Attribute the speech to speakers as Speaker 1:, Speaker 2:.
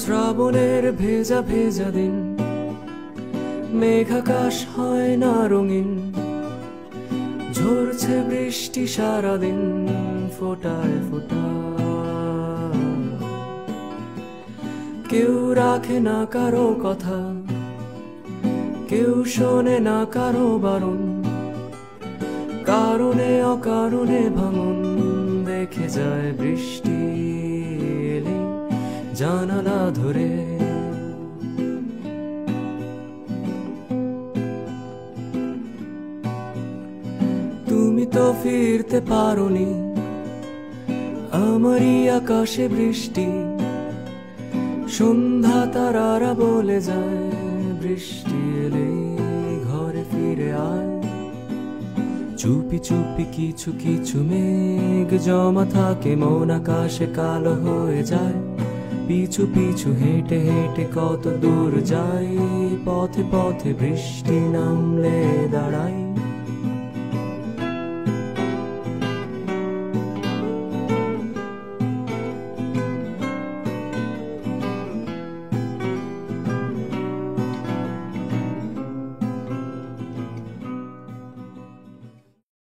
Speaker 1: শ্রাবণের ভেজা ভেজা দিন, মেঘাকাশ হয় না রঙিন, ঝরছে বৃষ্টি সারাদিন ফোটায় ফোটায়। কেউ রাখে না কারো কথা, কেউ শোনে না কারো বারণ, কারণে অকারণে ভাঙন দেখে যায় বৃষ্টি এলে জানালা ধরে। তুমি তো ফিরতে পারোনি, আমারই আকাশে বৃষ্টি, সন্ধ্যা তারারা বলে যায় বৃষ্টি এলে ঘরে ফিরে আয়। চুপি চুপি কিছু কিছু মেঘ জমা থাকে, মন আকাশে কালো হয়ে যায়। পিছু পিছু হেঁটে হেঁটে কত দূর যাই, পথে পথে বৃষ্টি নামলে দাঁড়াই।